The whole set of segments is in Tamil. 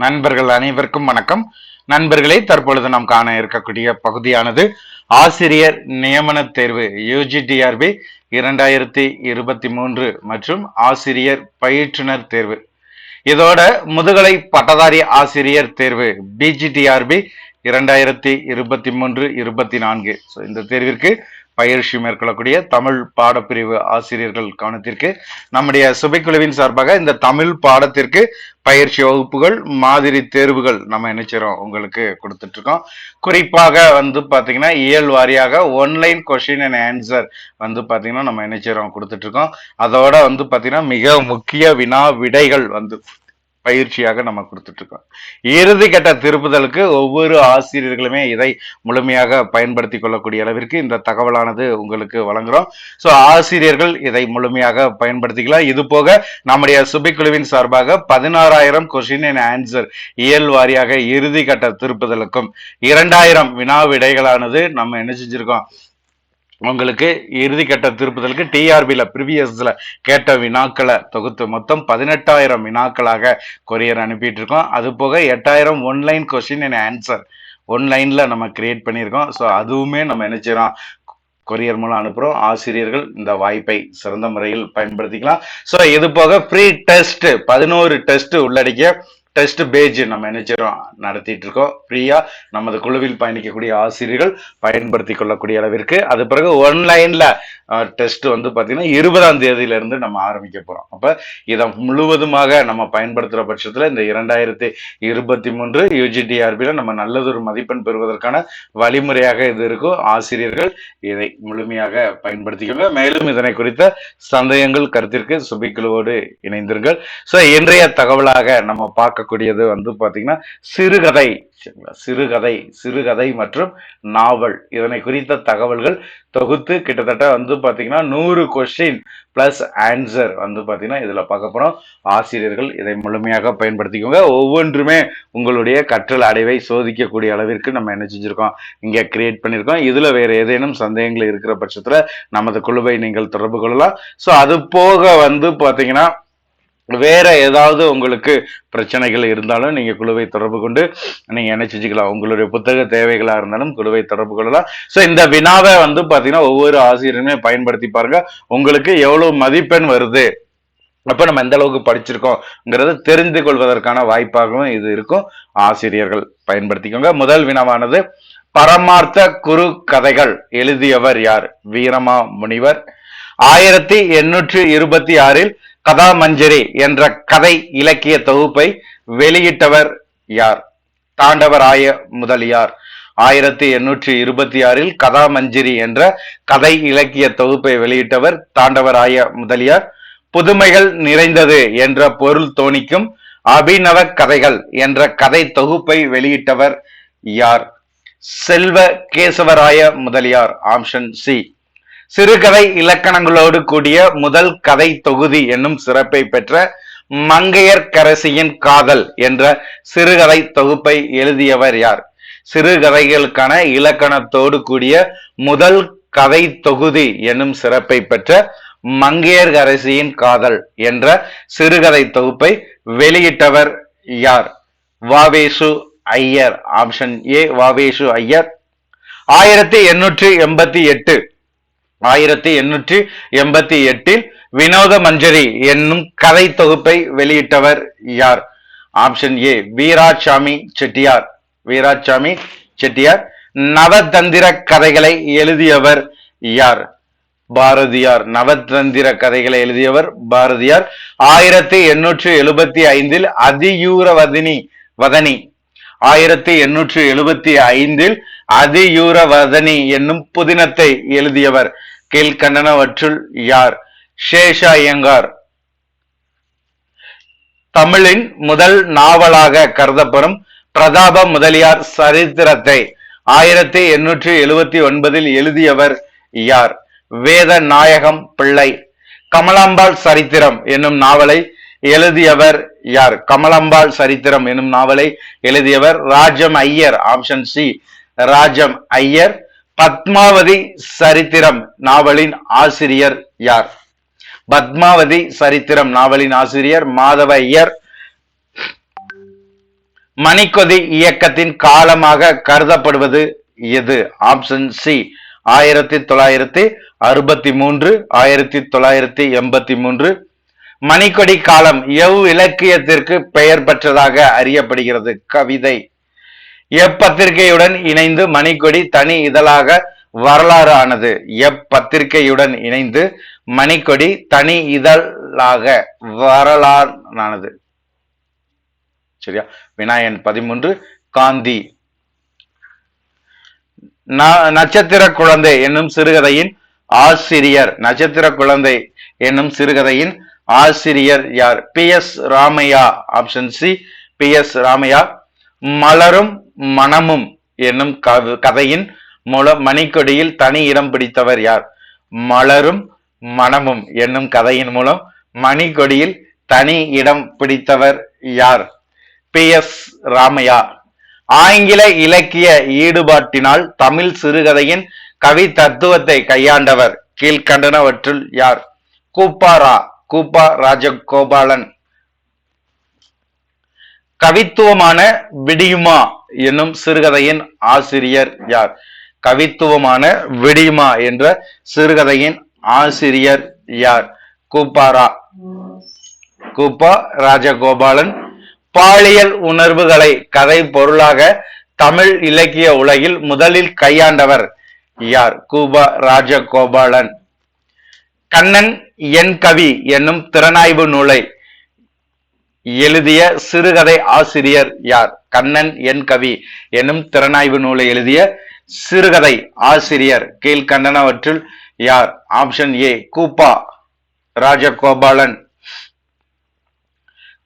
நண்பர்கள் அனைவருக்கும் வணக்கம். நண்பர்களே, தற்பொழுது நாம் காண இருக்கக்கூடிய பகுதியானது ஆசிரியர் நியமன தேர்வு UGTRB 2023 மற்றும் ஆசிரியர் பயிற்றுனர் தேர்வு. இதோட முதுகலை பட்டதாரி ஆசிரியர் தேர்வு BGTRB 2023-24. இந்த தேர்விற்கு பயிற்சி மேற்கொள்ளக்கூடிய தமிழ் பாடப்பிரிவு ஆசிரியர்கள் கவனத்திற்கு நம்முடைய சுபைக்குழுவின் சார்பாக இந்த தமிழ் பாடத்திற்கு பயிற்சி வகுப்புகள், மாதிரி தேர்வுகள் நம்ம நினைச்சிரோம் உங்களுக்கு கொடுத்துட்டு இருக்கோம். குறிப்பாக பாத்தீங்கன்னா இயல் வாரியாக ஒன்லைன் கொஸ்டின் அண்ட் ஆன்சர் பாத்தீங்கன்னா நம்ம நினைச்சிரோம் கொடுத்துட்டு இருக்கோம். அதோட பாத்தீங்கன்னா மிக முக்கிய வினா விடைகள் பயிற்சியாக நம்ம கொடுத்துட்டு இருக்கோம். இறுதி கட்ட திருப்புதலுக்கு ஒவ்வொரு ஆசிரியர்களுமே இதை முழுமையாக பயன்படுத்தி கொள்ளக்கூடிய அளவிற்கு இந்த தகவலானது உங்களுக்கு வழங்குறோம். ஸோ ஆசிரியர்கள் இதை முழுமையாக பயன்படுத்திக்கலாம். இது போக நம்முடைய சுபைக்குழுவின் சார்பாக 16,000 கொஸ்டின் அண்ட் ஆன்சர் இயல் வாரியாக இறுதி கட்ட திருப்புதலுக்கும் 2,000 வினா விடைகளானது நம்ம என்ன செஞ்சிருக்கோம் உங்களுக்கு இறுதி கட்ட திருப்புதலுக்கு டிஆர்பியில ப்ரீவியஸ்ல கேட்ட வினாக்களை தொகுத்து மொத்தம் 18,000 வினாக்களாக கொரியர் அனுப்பிட்டு இருக்கோம். அது போக 8,000 ஒன்லைன் கொஸ்டின் அண்ட் ஆன்சர் ஒன்லைன்ல நம்ம கிரியேட் பண்ணியிருக்கோம். ஸோ அதுவுமே நம்ம என்ன செய்யறோம் கொரியர் மூலம் அனுப்புறோம். ஆசிரியர்கள் இந்த வாய்ப்பை சிறந்த முறையில் பயன்படுத்திக்கலாம். ஸோ இது போக ஃப்ரீ டெஸ்ட் 11 டெஸ்ட் உள்ளடக்கிய டெஸ்ட் பேஜ் நம்ம நினைச்சிரோம் நடத்திட்டு இருக்கோம். ஃப்ரீயா நமது குழுவில் பயணிக்கக்கூடிய ஆசிரியர்கள் பயன்படுத்தி கொள்ளக்கூடிய அளவிற்கு. அது பிறகு ஒன்லைன்ல டெஸ்ட் பாத்தீங்கன்னா 20ஆம் தேதியிலிருந்து நம்ம ஆரம்பிக்க போறோம். அப்ப இதை முழுவதுமாக நம்ம பயன்படுத்துற பட்சத்துல இந்த 2023 UGTRBல நம்ம நல்லதொரு மதிப்பெண் பெறுவதற்கான வழிமுறையாக இது இருக்கும். ஆசிரியர்கள் இதை முழுமையாக பயன்படுத்திக்கோங்க. மேலும் இதனை குறித்த சந்தேகங்கள் கருத்திற்கு சுபிக்குழுவோடு இணைந்திருங்கள். ஸோ இன்றைய தகவலாக நம்ம பார்க்கக்கூடியது பாத்தீங்கன்னா சிறுகதை சிறுகதை மற்றும் நாவல் இதனை குறித்த தகவல்கள் தொகுத்து கிட்டத்தட்ட பாத்தீங்கன்னா 100 கொஸ்டின் பிளஸ் ஆன்சர் பாத்தீங்கன்னா இதுல பார்க்க போறோம். ஆசிரியர்கள் இதை முழுமையாக பயன்படுத்திக்கோங்க. ஒவ்வொன்றுமே உங்களுடைய கற்றல் அடைவை சோதிக்கக்கூடிய அளவிற்கு நம்ம என்ன செஞ்சிருக்கோம் இங்க கிரியேட் பண்ணிருக்கோம். இதுல வேற ஏதேனும் சந்தேகங்கள் இருக்கிற பட்சத்துல நமது குழுவை நீங்கள் தொடர்பு கொள்ளலாம். ஸோ அது போக பாத்தீங்கன்னா வேற ஏதாவது உங்களுக்கு பிரச்சனைகள் இருந்தாலும் நீங்க குழுவை தொடர்பு கொண்டு நீங்க என்ன செஞ்சுக்கலாம். உங்களுடைய புத்தக தேவைகளா இருந்தாலும் குழுவை தொடர்பு கொள்ளலாம். ஸோ இந்த வினாவை பாத்தீங்கன்னா ஒவ்வொரு ஆசிரியருமே பயன்படுத்தி பாருங்க. உங்களுக்கு எவ்வளவு மதிப்பெண் வருது, அப்ப நம்ம எந்த அளவுக்கு படிச்சிருக்கோம்ங்கிறத தெரிந்து கொள்வதற்கான வாய்ப்பாகவும் இது இருக்கும். ஆசிரியர்கள் பயன்படுத்திக்கோங்க. முதல் வினாவானது பரமார்த்த குறு கதைகள் எழுதியவர் யார்? வீரமா முனிவர். 1826 கதாமஞ்சரி என்ற கதை இலக்கிய தொகுப்பை வெளியிட்டவர் யார்? தாண்டவராய முதலியார். 1826 கதாமஞ்சரி என்ற கதை இலக்கிய தொகுப்பை வெளியிட்டவர் தாண்டவராய முதலியார். புதுமைகள் நிறைந்தது என்ற பொருள் தோணிக்கும் அபிநவ கதைகள் என்ற கதை தொகுப்பை வெளியிட்டவர் யார்? செல்வ கேசவராய முதலியார். Option C. சிறுகதை இலக்கணங்களோடு கூடிய முதல் கதை தொகுதி என்னும் சிறப்பை பெற்ற மங்கையர்க்கரசியின் காதல் என்ற சிறுகதை தொகுப்பை எழுதியவர் யார்? சிறுகதைகளுக்கான இலக்கணத்தோடு கூடிய முதல் கதை தொகுதி என்னும் சிறப்பை பெற்ற மங்கையர்க்கரசியின் காதல் என்ற சிறுகதை தொகுப்பை வெளியிட்டவர் யார்? வாவேசு ஐயர். Option A Va Ve Su Iyer. 1888 வினோத மஞ்சரி என்னும் கதை தொகுப்பை வெளியிட்டவர் யார்? Option A Veeraswamy Chettiar. நவதந்திர கதைகளை எழுதியவர் யார்? பாரதியார். நவதந்திர கதைகளை எழுதியவர் பாரதியார். 1875 அதியூரவதனி 1875 அதியூரவதனி என்னும் புதினத்தை எழுதியவர் கீழ்கண்டனவற்றுள் யார்? சேஷ ஐயங்கார். தமிழின் முதல் நாவலாக கருதப்படும் பிரதாப முதலியார் சரித்திரத்தை 1879 எழுதியவர் யார்? வேத நாயகம் பிள்ளை. கமலாம்பாள் சரித்திரம் என்னும் நாவலை எழுதியவர் யார்? கமலாம்பாள் சரித்திரம் என்னும் நாவலை எழுதியவர் ராஜம் ஐயர். Option C Rajam Iyer. பத்மாவதி சரித்திரம் நாவலின் ஆசிரியர் யார்? பத்மாவதி சரித்திரம் நாவலின் ஆசிரியர் மாதவ ஐயர். மணிக்கொடி இயக்கத்தின் காலமாக கருதப்படுவது எது? Option C 1963, 1983. மணிக்கொடி காலம் இலக்கியத்திற்கு பெயர் பெற்றதாக அறியப்படுகிறது? கவிதை. எப்பத்திரிகையுடன் இணைந்து மணிக்கொடி தனி இதழாக வரலாறு ஆனது? எப்பத்திரிகையுடன் இணைந்து மணிக்கொடி தனி இதழாக வரலாறு. சரியா? வினாயன் 13 காந்தி. நட்சத்திர குழந்தை என்னும் சிறுகதையின் ஆசிரியர். நட்சத்திர குழந்தை என்னும் சிறுகதையின் ஆசிரியர் யார்? PS Ramaiah. Option C PS Ramaiah. மலரும் மனமும் என்னும் கதையின் மூலம் மணிக்கொடியில் தனி இடம் பிடித்தவர் யார்? மலரும் மனமும் என்னும் கதையின் மூலம் மணிக்கொடியில் தனி இடம் பிடித்தவர் யார்? PS ராமையா. ஆங்கில இலக்கிய ஈடுபாட்டினால் தமிழ் சிறுகதையின் கவி தத்துவத்தை கையாண்டவர் கீழ்கண்டனவற்றுள் யார்? கூப்பா ராஜகோபாலன். கவித்துவமான விடியுமா என்னும் சிறுகதையின் ஆசிரியர் யார்? கவித்துவமான விடியுமா என்ற சிறுகதையின் ஆசிரியர் யார்? கூப்பா ராஜகோபாலன். பாலியல் உணர்வுகளை கதை பொருளாக தமிழ் இலக்கிய உலகில் முதலில் கையாண்டவர் யார்? கூபா ராஜகோபாலன். கண்ணன் என் கவி என்னும் திறனாய்வு நூலை எழுதிய சிறுகதை ஆசிரியர் யார்? கண்ணன் என் கவி என்னும் திறனாய்வு நூலை எழுதிய சிறுகதை ஆசிரியர் கீழ்கண்டனவற்றுள் யார்? Option A Ku Pa Rajagopalan.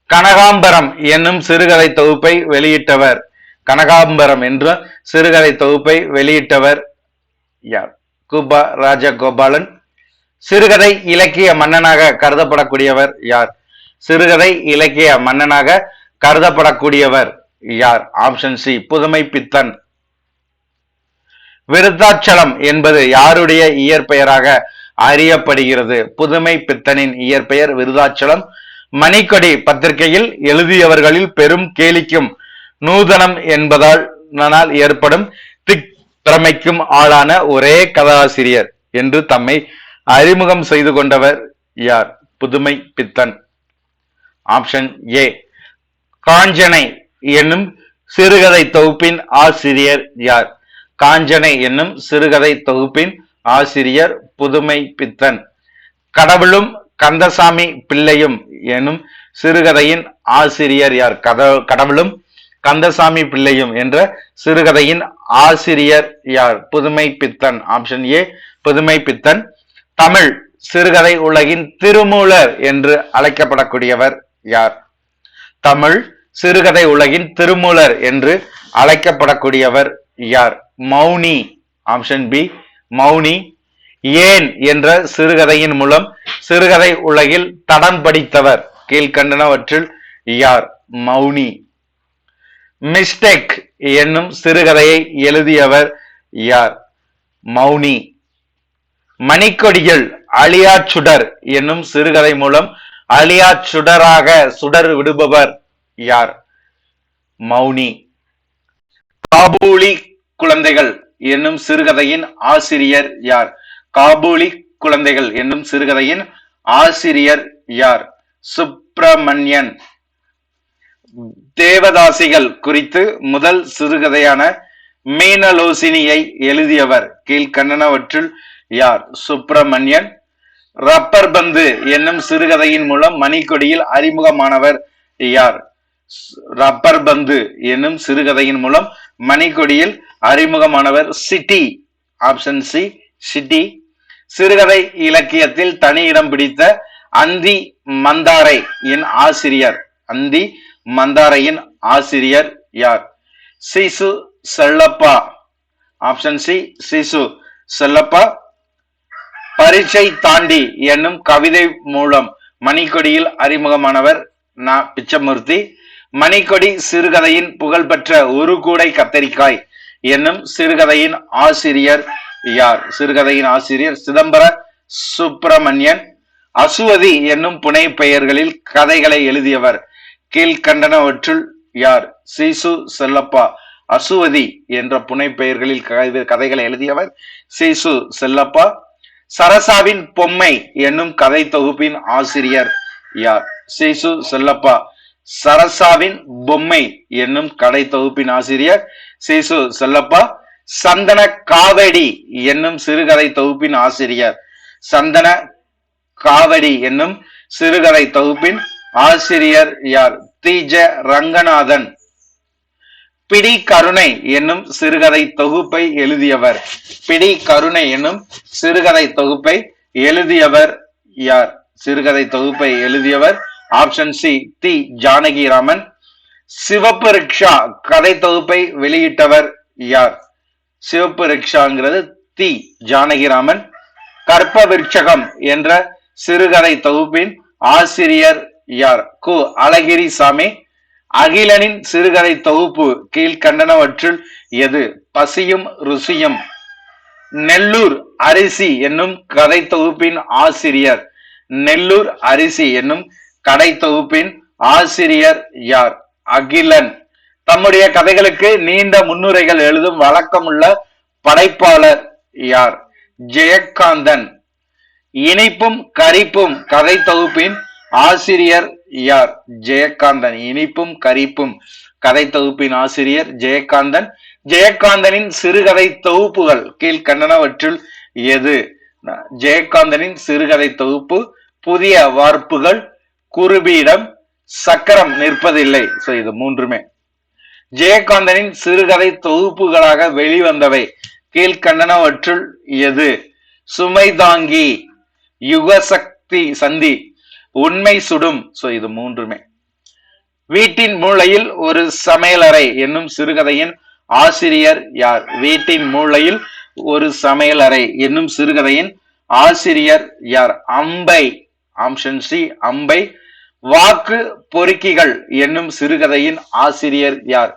கனகாம்பரம் என்னும் சிறுகதை தொகுப்பை வெளியிட்டவர்? கனகாம்பரம் என்ற சிறுகதை தொகுப்பை வெளியிட்டவர் யார்? கூபா ராஜகோபாலன். சிறுகதை இலக்கிய மன்னனாக கருதப்படக்கூடியவர் யார்? சிறுகதை இலக்கிய மன்னனாக கருதப்படக்கூடியவர் யார்? ஆப்ஷன் சி புதுமை பித்தன். விருத்தாச்சலம் என்பது யாருடைய இயற்பெயராக அறியப்படுகிறது? புதுமை பித்தனின் இயற்பெயர் விருத்தாச்சலம். மணிக்கொடி பத்திரிகையில் எழுதியவர்களில் பெரும் கேலிக்கும் நூதனம் என்பதால் ஏற்படும் திறமைக்கும் ஆளான ஒரே கதாசிரியர் என்று தம்மை அறிமுகம் செய்து கொண்டவர் யார்? புதுமை பித்தன். Option A. காஞ்சனை என்னும் சிறுகதை தொகுப்பின் ஆசிரியர் யார்? காஞ்சனை என்னும் சிறுகதை தொகுப்பின் ஆசிரியர் புதுமை பித்தன். கடவுளும் கந்தசாமி பிள்ளையும் எனும் சிறுகதையின் ஆசிரியர் யார்? கடவுளும் கந்தசாமி பிள்ளையும் என்ற சிறுகதையின் ஆசிரியர் யார்? புதுமை பித்தன். ஆப்ஷன் ஏ புதுமை பித்தன். தமிழ் சிறுகதை உலகின் திருமூலர் என்று அழைக்கப்படக்கூடியவர் யார்? தமிழ் சிறுகதை உலகின் திருமூலர் என்று அழைக்கப்படக்கூடியவர் யார்? மௌனி. Option B Mouni. ஏன் என்ற சிறுகதையின் மூலம் சிறுகதை உலகில் தடம் படித்தவர் கீழ்கண்டனவற்றில் யார்? மௌனி. மிஸ்டேக் என்னும் சிறுகதையை எழுதியவர் யார்? மௌனி. மணிக்கொடியில் அழியா சுடர் என்னும் சிறுகதை மூலம் அழியா சுடராக சுடர் விடுபவர் யார்? மௌனி. காபூலி குழந்தைகள் என்னும் சிறுகதையின் ஆசிரியர் யார்? காபூலி குழந்தைகள் என்னும் சிறுகதையின் ஆசிரியர் யார்? சுப்பிரமணியன். தேவதாசிகள் குறித்து முதல் சிறுகதையான மீனலோசினியை எழுதியவர் கீழ்கண்டனவற்றுள் யார்? சுப்பிரமணியன். ரப்பர் பந்து என்னும் சிறுகதையின் மூலம் மணிக்கொடியில் அறிமுகமானவர் யார்? ரப்பர் பந்து என்னும் சிறுகதையின் மூலம் மணிக்கொடியில் அறிமுகமானவர் சிட்டி. Option C city. சிறுகதை இலக்கியத்தில் தனி இடம் பிடித்த அந்தி மந்தாரை என் ஆசிரியர். அந்தி மந்தாரையின் ஆசிரியர் யார்? சிசு செல்லப்பா. ஆப்ஷன் சி சிசு செல்லப்பா. பரீட்சை தாண்டி என்னும் கவிதை மூலம் மணிக்கொடியில் அறிமுகமானவர் நா பிச்சமூர்த்தி. மணிக்கொடி சிறுகதையின் புகழ்பெற்ற ஒரு கூடை கத்தரிக்காய் என்னும் சிறுகதையின் ஆசிரியர் யார்? சிறுகதையின் ஆசிரியர் சிதம்பர சுப்பிரமணியன். அசுவதி என்னும் புனை பெயர்களில் கதைகளை எழுதியவர் கீழ்கண்டனவற்றுள் யார்? சீசு செல்லப்பா. அசுவதி என்ற புனைப்பெயர்களில் கதைகளை எழுதியவர் சீசு செல்லப்பா. சரசாவின் பொம்மை என்னும் கதை தொகுப்பின் ஆசிரியர் யார்? சீசு செல்லப்பா. சரசாவின் பொம்மை என்னும் கதை தொகுப்பின் ஆசிரியர் சீசு செல்லப்பா. சந்தன காவடி என்னும் சிறுகதை தொகுப்பின் ஆசிரியர் சந்தன காவடி என்னும் சிறுகதை தொகுப்பின் ஆசிரியர் யார்? தி.ஜ. ரங்கநாதன். பிடி கருணை என்னும் சிறுகதை தொகுப்பை எழுதியவர் பிடி கருணை என்னும் சிறுகதை தொகுப்பை எழுதியவர் யார்? சிறுகதை தொகுப்பை எழுதியவர் ஆப்ஷன் சி தி ஜானகிராமன். சிவப்பு ரிக்ஷா கதை தொகுப்பை வெளியிட்டவர் யார்? சிவப்பு ரிக்ஷாங்கிறது தி ஜானகிராமன். கற்ப விருட்சகம் என்ற சிறுகதை தொகுப்பின் ஆசிரியர் யார்? கு அழகிரிசாமி. அகிலனின் சிறுகதை தொகுப்பு கீழ்கண்டனவற்றுள் எது? பசியும் ருசியும். நெல்லூர் அரிசி என்னும் கதை தொகுப்பின் ஆசிரியர் நெல்லூர் அரிசி என்னும் கதை தொகுப்பின் ஆசிரியர் யார்? அகிலன். தம்முடைய கதைகளுக்கு நீண்ட முன்னுரைகள் எழுதும் வழக்கமுள்ள படைப்பாளர் யார்? ஜெயகாந்தன். இனிப்பும் கரிப்பும் கதை தொகுப்பின் ஆசிரியர் யார்? ஜெயகாந்தன். இனிப்பும் கரிப்பும் கதை தொகுப்பின் ஆசிரியர் ஜெயகாந்தன். ஜெயகாந்தனின் சிறுகதை தொகுப்புகள் கீழ்கண்டனவற்றுள் எது? ஜெயகாந்தனின் சிறுகதை தொகுப்பு புதிய வார்ப்புகள், குருபீடம், சக்கரம் நிற்பதில்லை. சோ இது மூன்றுமே ஜெயகாந்தனின் சிறுகதை தொகுப்புகளாக வெளிவந்தவை கீழ்கண்டனவற்றுள் எது? சுமைதாங்கி, யுகசக்தி சந்தி, உண்மை சுடும். சோ இது மூன்றுமே. வீட்டின் மூளையில் ஒரு சமையலறை என்னும் சிறுகதையின் ஆசிரியர் யார்? வீட்டின் மூளையில் ஒரு சமையலறை என்னும் சிறுகதையின் ஆசிரியர் யார்? அம்பை. ஆப்ஷன் சி அம்பை. வாக்கு பொறுக்கிகள் என்னும் சிறுகதையின் ஆசிரியர் யார்?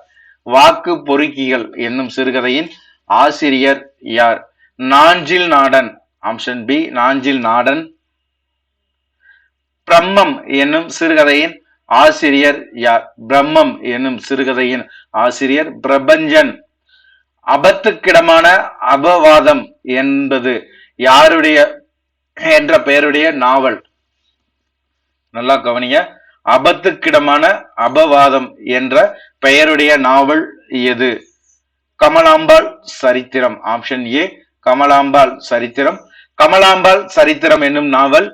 வாக்கு பொறுக்கிகள் என்னும் சிறுகதையின் ஆசிரியர் யார்? நாஞ்சில் நாடன். Option B Nanjil Nadan. பிரம்மம் என்னும் சிறுகதையின் ஆசிரியர் யார்? பிரம்மம் என்னும் சிறுகதையின் ஆசிரியர் பிரபஞ்சன். அபத்துக்கிடமான அபவாதம் என்பது யாருடைய என்ற பெயருடைய நாவல்? நல்லா கவனிங்க. அபத்துக்கிடமான அபவாதம் என்ற பெயருடைய நாவல் எது? கமலாம்பாள் சரித்திரம். ஆப்ஷன் ஏ கமலாம்பாள் சரித்திரம். கமலாம்பாள் சரித்திரம் என்னும் நாவல்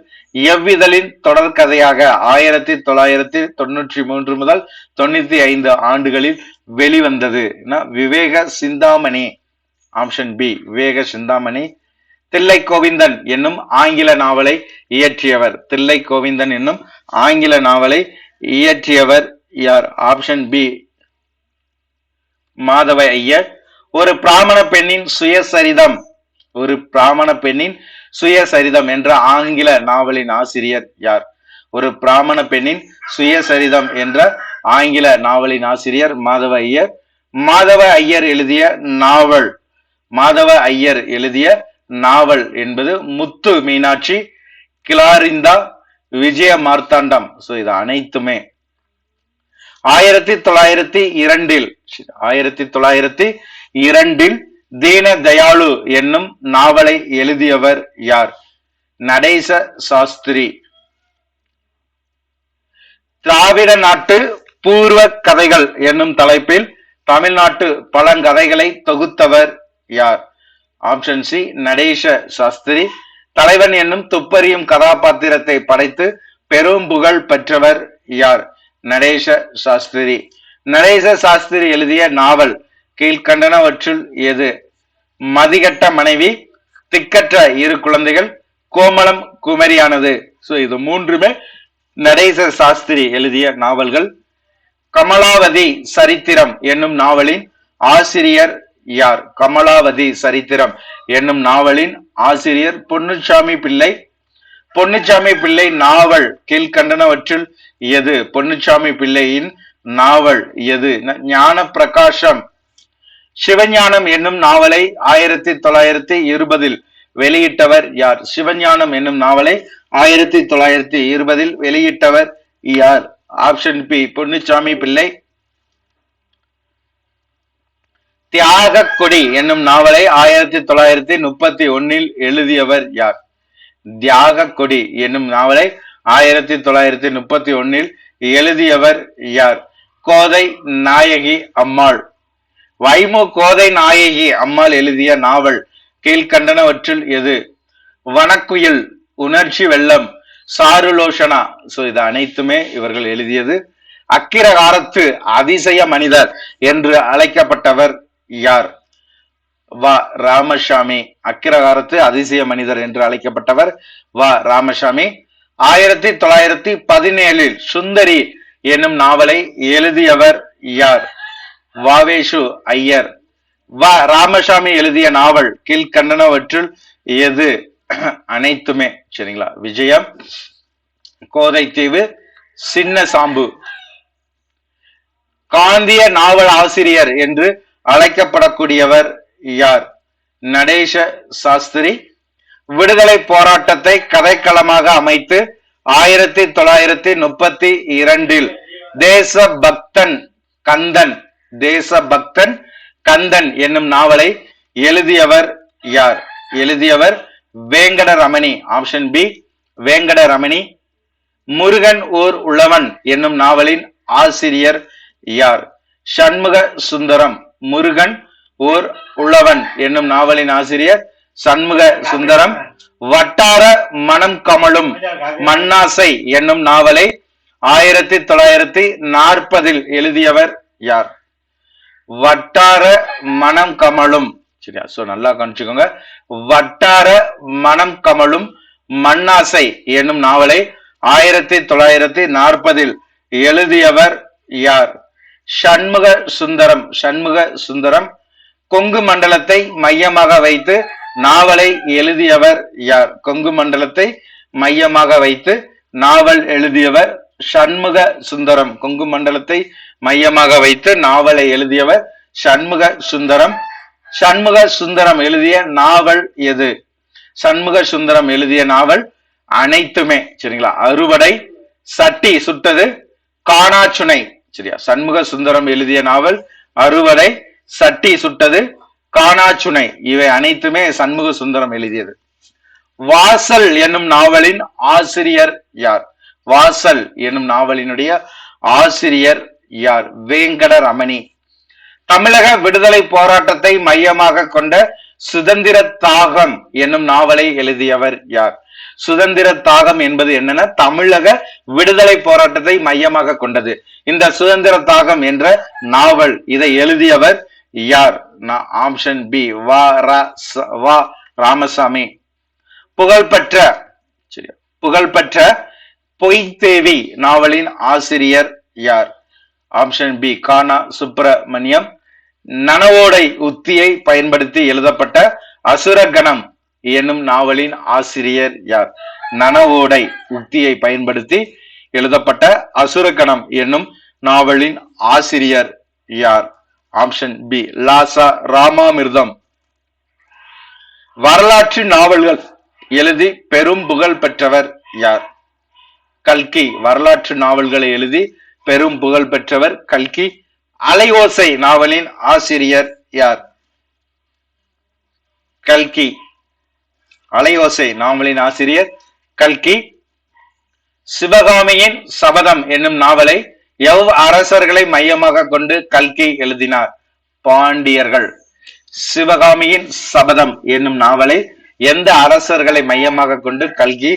எவ்விதழின் தொடர்கதையாக 1993 முதல் 95 ஆண்டுகளில் வெளிவந்தது? விவேக சிந்தாமணி. ஆப்ஷன் பி விவேக சிந்தாமணி. தில்லை கோவிந்தன் என்னும் ஆங்கில நாவலை இயற்றியவர் தில்லை கோவிந்தன் என்னும் ஆங்கில நாவலை இயற்றியவர் யார்? Option B Madhava Iyer. ஒரு பிராமண பெண்ணின் சுயசரிதம் ஒரு பிராமண பெண்ணின் சுயசரிதம் என்ற ஆங்கில நாவலின் ஆசிரியர் யார்? ஒரு பிராமண பெண்ணின் சுயசரிதம் என்ற ஆங்கில நாவலின் ஆசிரியர் மாதவ ஐயர். மாதவ ஐயர் எழுதிய நாவல் மாதவ ஐயர் எழுதிய நாவல் என்பது முத்து மீனாட்சி, கிளாரிந்தா, விஜய மார்த்தாண்டம். சோ இது அனைத்துமே 1902 தீன தயாளு என்னும் நாவலை எழுதியவர் யார்? நடேச சாஸ்திரி. திராவிட நாட்டு பூர்வ கதைகள் என்னும் தலைப்பில் தமிழ்நாட்டு பழங்கதைகளை தொகுத்தவர் யார்? Option C Natesa Shastri. தலைவன் என்னும் துப்பறியும் கதாபாத்திரத்தை படைத்து பெரும் புகழ் பெற்றவர் யார்? நடேச சாஸ்திரி. நடேச சாஸ்திரி எழுதிய நாவல் கீழ்கண்டனவற்றுள் எது? மதிகட்ட மனைவி, திக்கற்ற இரு குழந்தைகள், கோமளம் குமரியானது. சோ இது மூன்றுமே நடேச சாஸ்திரி எழுதிய நாவல்கள். கமலாவதி சரித்திரம் என்னும் நாவலின் ஆசிரியர் யார்? கமலாவதி சரித்திரம் என்னும் நாவலின் ஆசிரியர் பொன்னுச்சாமி பிள்ளை. பொன்னுச்சாமி பிள்ளை நாவல் கீழ்கண்டனவற்றுள் எது? பொன்னுச்சாமி பிள்ளையின் நாவல் எது? ஞான பிரகாசம். சிவஞானம் என்னும் நாவலை 1920 வெளியிட்டவர் யார்? சிவஞானம் என்னும் நாவலை 1920 வெளியிட்டவர் யார்? ஆப்ஷன் பி பொன்னுச்சாமி பிள்ளை. தியாக கொடி என்னும் நாவலை 1931 எழுதியவர் யார்? தியாக கொடி என்னும் நாவலை 1931 எழுதியவர் யார்? கோதை நாயகி அம்மாள். வைமு கோதை நாயகி அம்மாள் எழுதிய நாவல் கீழ்கண்டனவற்றில் எது? வனக்குயில், உணர்ச்சி வெள்ளம், சாருலோஷனா. சோ இது அனைத்துமே இவர்கள் எழுதியது. அக்கிரகாரத்து அதிசய மனிதர் என்று அழைக்கப்பட்டவர் யார்? வா ராமசாமி. அக்கிரகாரத்து அதிசய மனிதர் என்று அழைக்கப்பட்டவர் வா ராமசாமி. 1917 சுந்தரி என்னும் நாவலை எழுதியவர் யார்? வாவேஷு ஐயர். வா ராமசாமி எழுதிய நாவல் கீழ்கண்டனவற்றுள் எது? அனைத்துமே. சரிங்களா? விஜயம், கோதைத்தீவு, சின்ன சாம்பு. காந்திய நாவல் ஆசிரியர் என்று அழைக்கப்படக்கூடியவர் யார்? நடேச சாஸ்திரி. விடுதலை போராட்டத்தை கதைக்களமாக அமைத்து 1932 தேசபக்தன் கந்தன் என்னும் நாவலை எழுதியவர் யார்? எழுதியவர் வேங்கடரமணி. Option B Venkataramani. முருகன் ஓர் உழவன் என்னும் நாவலின் ஆசிரியர் யார்? சண்முக சுந்தரம். முருகன் ஓர் உழவன் என்னும் நாவலின் ஆசிரியர் சண்முக சுந்தரம். வட்டார மனம் கமழும் மண்ணாசை என்னும் நாவலை 1940 எழுதியவர் யார்? வட்டார மனம் கமழும். சரியா? சோ நல்லா கவனிச்சுக்கோங்க. வட்டார மனம் கமழும் மண்ணாசை என்னும் நாவலை 1940 எழுதியவர் யார்? சண்முக சுந்தரம். கொங்கு மண்டலத்தை மையமாக வைத்து நாவலை எழுதியவர் யார்? கொங்கு மண்டலத்தை மையமாக வைத்து நாவல் எழுதியவர் சண்முக சுந்தரம். கொங்கு மண்டலத்தை மையமாக வைத்து நாவலை எழுதியவர் சண்முக சுந்தரம். சண்முக சுந்தரம் எழுதிய நாவல் எது? சண்முக சுந்தரம் எழுதிய நாவல் அனைத்துமே. சரிங்களா? அறுவடை, சட்டி சுட்டது, காணாச்சுனை. சரியா? சண்முக சுந்தரம் எழுதிய நாவல் அறுவடை, சட்டி சுட்டது, காணாச்சுனை. இவை அனைத்துமே சண்முக சுந்தரம் எழுதியது. வாசல் என்னும் நாவலின் ஆசிரியர் யார்? வாசல் என்னும் நாவலினுடைய ஆசிரியர் யார்? வேங்கடரமணி. தமிழக விடுதலை போராட்டத்தை மையமாக கொண்ட சுதந்திர தாகம் என்னும் நாவலை எழுதியவர் யார்? சுதந்திர தாகம் என்பது என்னன்னா தமிழக விடுதலை போராட்டத்தை மையமாக கொண்டது இந்த சுதந்திர தாகம் என்ற நாவல். இதை எழுதியவர் யார்? ஆப்ஷன் பி வா ராமசாமி. புகழ்பெற்ற பொய்தேவி நாவலின் ஆசிரியர் யார்? ஆப்ஷன் பி கானா சுப்பிரமணியம். நனவோடை உத்தியை பயன்படுத்தி எழுதப்பட்ட அசுரகணம் என்னும் நாவலின் ஆசிரியர் யார்? நனவோடை உத்தியை பயன்படுத்தி எழுதப்பட்ட அசுரகணம் என்னும் நாவலின் ஆசிரியர் யார்? Option B La Sa Ramamirtham. வரலாற்று நாவல்கள் எழுதி பெரும் புகழ் பெற்றவர் யார்? கல்கி. வரலாற்று நாவல்களை எழுதி பெரும் புகழ் பெற்றவர் கல்கி. அலையோசை நாவலின் ஆசிரியர் யார்? கல்கி. அலையோசை நாவலின் ஆசிரியர் கல்கி. சிவகாமியின் சபதம் என்னும் நாவலை அரசர்களை மையமாக கொண்டு கல்கி எழுதினார்? பாண்டியர்கள். சிவகாமியின் சபதம் என்னும் நாவலை எந்த அரசர்களை மையமாக கொண்டு கல்கி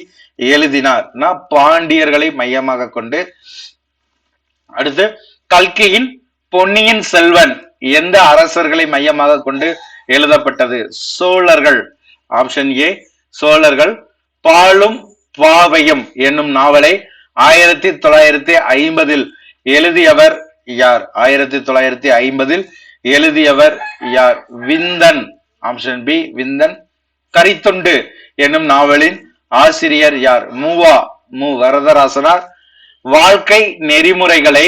எழுதினார்? பாண்டியர்களை மையமாக கொண்டு. அடுத்து கல்கியின் பொன்னியின் செல்வன் எந்த அரசர்களை மையமாக கொண்டு எழுதப்பட்டது? சோழர்கள். ஆப்ஷன் ஏ சோழர்கள். பாலும் பாவையும் என்னும் நாவலை 1950 எழுதியவர் யார்? 1950 எழுதியவர் யார்? விந்தன். Option B Vindhan. கரித்துண்டு என்னும் நாவலின் ஆசிரியர் யார்? மு வரதராசனார். வாழ்க்கை நெறிமுறைகளை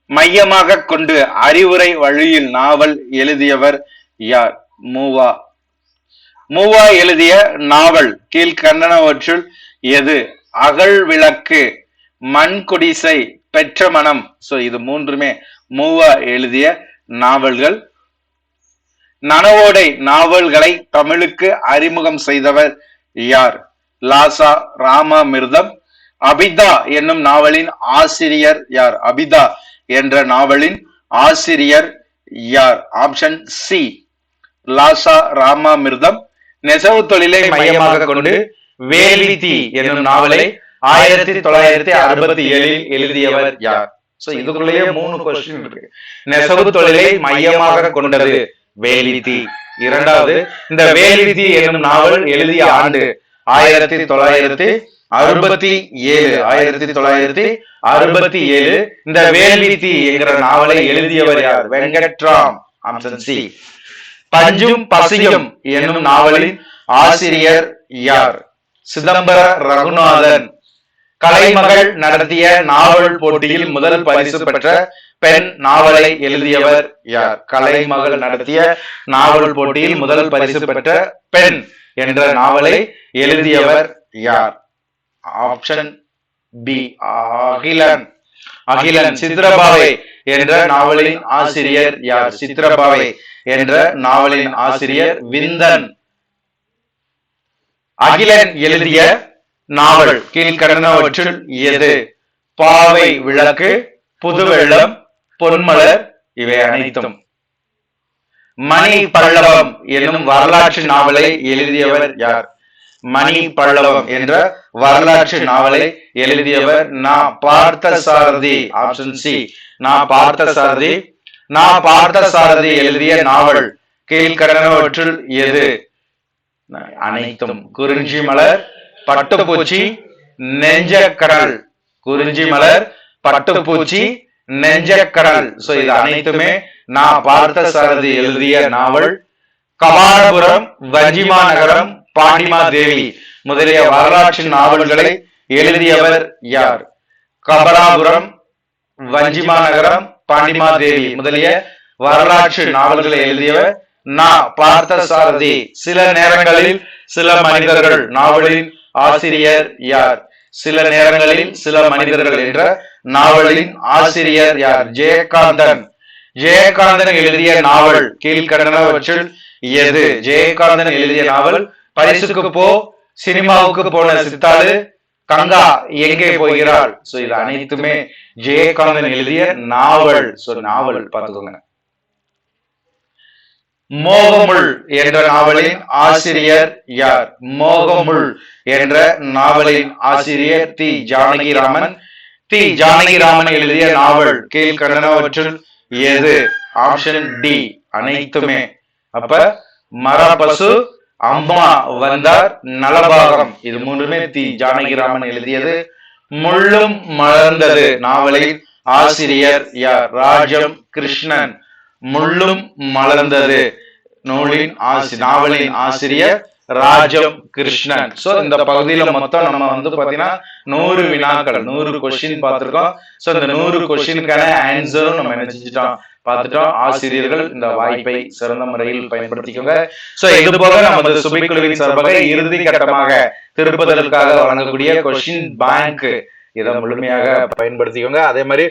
மையமாக கொண்டு அறிவுரை வழியில் நாவல் எழுதியவர் யார்? மூவா எழுதிய நாவல் கீழ்கண்டனவற்றுள் எது? அகல் விளக்கு, மண் குடிசை, பெற்ற மனம். சோ இது மூன்றுமே மூவா எழுதிய நாவல்கள். நனவோடை நாவல்களை தமிழுக்கு அறிமுகம் செய்தவர் யார்? லாசா ராமாமிர்தம். அபிதா என்னும் நாவலின் ஆசிரியர் யார்? அபிதா என்ற நாவலின் ஆசிரியர் யார்? Option C Lhasa Ramamirtham. நெசவு தொழிலை மையமாக கொண்டு வேலித்தி என்னும் நாவலை 1967 எழுதியவர் யார்? சோ இதுக்குள்ளேயே 3 கொஸ்டின் இருக்கு. நெசவு தொழிலை மையமாக கொண்டது வேலித்தி. இரண்டாவது, இந்த வேலித்தி என்னும் நாவல் எழுதிய ஆண்டு 1967. 1967. இந்த வேலித்தி என்கிற நாவலை எழுதியவர் யார்? வெங்கட்ராம். Option C. பஞ்சும் பசியும் என்னும் நாவலின் ஆசிரியர் யார்? சிதம்பர ரகுநாதன். கலைமகள் நடத்திய நாவல் போட்டியில் முதல் பரிசு பெற்ற பெண் நாவலை எழுதியவர் யார்? கலைமகள் நடத்திய நாவல் போட்டியில் முதல் பரிசு பெற்ற பெண் என்ற நாவலை எழுதியவர் யார்? Option B Akilan. அகிலன். சித்திரபாவை என்ற நாவலின் ஆசிரியர் யார்? சித்திரபாவை என்ற நாவலின் ஆசிரியர் விந்தன். அகிலன் எழுதிய நாவல் கீழ்கண்டனவற்றில் எது? பாவை விளக்கு, புதுவெள்ளம், பொன்மலர் இவை அனைத்தும். மணி பல்லவம் என்னும் வரலாற்று நாவலை எழுதியவர் யார்? மணி பல்லவம் என்ற வரலாற்று நாவலை எழுதியவர் நா பார்த்தசாரதி. ஆப்ஷன் சி நா பார்த்தசாரதி. நா பார்த்தசாரதி எழுதிய நாவல் கீழ்கண்டனவற்றில் எது? அனைத்தும். குறிஞ்சி மலர், பட்டுப்பூச்சி, நெஞ்சக்கடல். குறிஞ்சி மலர், பட்டுப்பூச்சி, நெஞ்சக்கடல். சோ இது அனைத்துமே நான் பார்த்தசாரதி எழுதிய நாவல். கபாலபுரம், வஞ்சிமா நகரம், பாண்டிமா தேவி முதலிய வரலாற்று நாவல்களை எழுதியவர் யார்? கபாலபுரம், வஞ்சிமா நகரம், பாண்டிமா தேவி முதலிய வரலாற்று நாவல்களை எழுதியவர் நான் பார்த்தசாரதி. சில நேரங்களில் சில மனிதர்கள் நாவலின் ஆசிரியர் யார்? சில நேரங்களில் சில மனிதர்கள் என்ற நாவலின் ஆசிரியர் யார்? ஜெயகாந்தன். ஜெயகாந்தன் எழுதிய நாவல் கீழ்கண்டனவற்றில் எது? ஜெயகாந்தன் எழுதிய நாவல் பரிசுக்கு போ, சினிமாவுக்கு போன சித்தாளு, கங்கா எங்கே போகிறாள். சோ இது அனைத்துமே ஜெயகாந்தன் எழுதிய நாவல். சோ நாவல் பார்த்துக்கோங்க. மோகமுள் என்ற நாவலின் ஆசிரியர் யார்? மோகமுள் என்ற நாவலின் ஆசிரியர் தி ஜானகிராமன். தி ஜானகிராமன் எழுதிய நாவல் கீழ்கண்டனவற்றில் எது? ஆப்ஷன் டி அனைத்துமே. அப்ப மரபசு, அம்மா வந்தார், நலபாகம் இது மூன்றுமே தி ஜானகிராமன் எழுதியது. முள்ளும் மலர்ந்தது நாவலின் ஆசிரியர் யார்? ராஜம் கிருஷ்ணன். முள்ளும் மலர்ந்தது நூலின் நாவலின் ஆசிரியர் ராஜம் கிருஷ்ணன். சோ இந்த பகுதியில மொத்தம் நம்ம பாத்தீங்கன்னா 100 வினாக்கள், 100 கொஸ்டின் பார்த்திருக்கோம். சோ இந்த 100 கொஸ்டினுக்கான ஆன்சரும் நம்ம என்ன செஞ்சுட்டோம், பார்த்துட்டோம். ஆசிரியர்கள் இந்த வாய்ப்பை சிறந்த முறையில் பயன்படுத்திக்கோங்க. சோ இது போக நமது சுபைக்குழுவின் சார்பாக இறுதி கட்டமாக திருப்புதலுக்காக வழங்கக்கூடிய கொஸ்டின் பேங்க் இதை முழுமையாக பயன்படுத்திக்கோங்க. அதே மாதிரி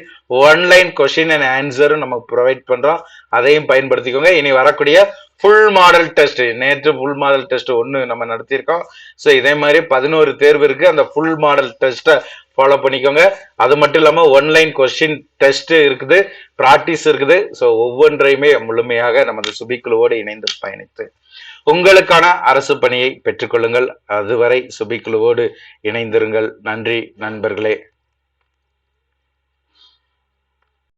ஆன்லைன் கொஸ்டின் அண்ட் ஆன்சரும் நம்ம ப்ரொவைட் பண்றோம், அதையும் பயன்படுத்திக்கோங்க. இனி வரக்கூடிய ஃபுல் மாடல் டெஸ்ட், நேற்று ஃபுல் மாடல் டெஸ்ட் 1 நம்ம நடத்தியிருக்கோம். ஸோ இதே மாதிரி 11 தேர்வு இருக்கு. அந்த ஃபுல் மாடல் டெஸ்ட்டை ஃபாலோ பண்ணிக்கோங்க. அது மட்டும் இல்லாமல் ஆன்லைன் கொஸ்டின் டெஸ்ட் இருக்குது, ப்ராக்டிஸ் இருக்குது. ஸோ ஒவ்வொன்றையுமே முழுமையாக நமது சுபிக்குழுவோடு இணைந்து பயணித்து உங்களுக்கான அரசு பணியை பெற்றுக்கொள்ளுங்கள். அதுவரை சுபிக்குழுவோடு இணைந்திருங்கள். நன்றி நண்பர்களே.